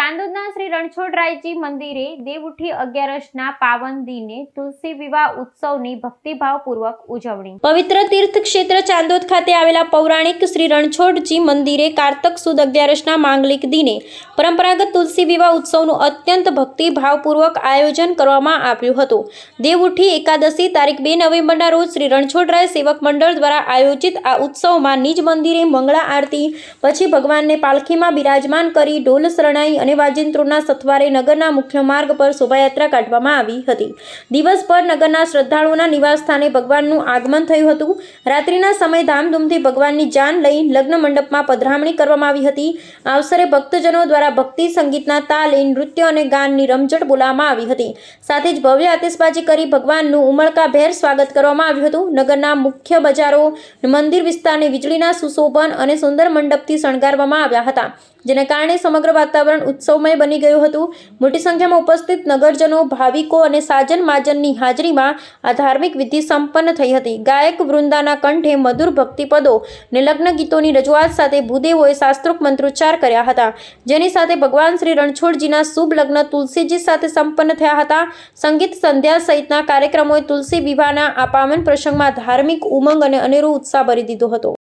ચાંદોદના શ્રી રણછોડરાયજી મંદિરે દેવઉઠી 11ના પાવન દિને તુલસી વિવાહ ઉત્સવની ભક્તિભાવપૂર્વક ઉજવણી। પવિત્ર તીર્થ ક્ષેત્ર ચાંદોદ ખાતે આવેલા પૌરાણિક શ્રી રણછોડજી મંદિરે કારતક સુદ 11ના માંગલિક દિને પરંપરાગત તુલસી વિવાહ ઉત્સવનું અત્યંત ભક્તિભાવપૂર્વક આયોજન કરવામાં આવ્યું હતું। દેવઉઠી એકાદશી તારીખ 2 નવેમ્બરના રોજ શ્રી રણછોડરાય સેવક મંડળ દ્વારા આયોજિત આ ઉત્સવમાં નિજ મંદિરે મંગળા આરતી પછી ભગવાનને પાલખીમાં બિરાજમાન કરી ઢોલ શરણાઈ અને વાજિંત્રોના સથવારે નગરના મુખ્ય માર્ગ પર શોભાયાત્રા કાઢવામાં આવી હતી। દિવસભર નગરના શ્રદ્ધાળુઓના નિવાસસ્થાને ભગવાનનું આગમન થયું હતું। રાત્રિના સમયે ધામધૂમથી ભગવાનની જાન લઈ લગ્ન મંડપમાં પધરામણી કરવામાં આવી હતી। આ અવસરે ભક્તજનો દ્વારા ભક્તિ સંગીતના તાલે નૃત્ય અને ગાનની રમઝટ બોલાવવામાં આવી હતી। સાથે જ ભવ્ય આતિશબાજી કરી ભગવાનનું ઉમળકાભેર સ્વાગત કરવામાં આવ્યું હતું। નગરના મુખ્ય બજારો મંદિર વિસ્તારને વીજળીના સુશોભન અને સુંદર મંડપથી શણગારવામાં આવ્યા હતા, જેને કારણે સમગ્ર વાતાવરણ ઉત્સવમય બની ગયું હતું। મોટી સંખ્યામાં ઉપસ્થિત નગરજનો, ભાવિકો અને સાજન માજનની હાજરીમાં આ ધાર્મિક વિધિ સંપન્ન થઈ હતી। ગાયક વૃંદાના કંઠે મધુર ભક્તિપદો અને લગ્ન ગીતોની રજૂઆત સાથે ભૂદેવોએ શાસ્ત્રોક્ત મંત્રોચ્ચાર કર્યા હતા, જેની સાથે ભગવાન શ્રી રણછોડજીના શુભ લગ્ન તુલસીજી સાથે સંપન્ન થયા હતા। સંગીત સંધ્યા સહિતના કાર્યક્રમોએ તુલસી વિવાહના આ પાવન પ્રસંગમાં ધાર્મિક ઉમંગ અને અનેરો ઉત્સાહ ભરી દીધો હતો।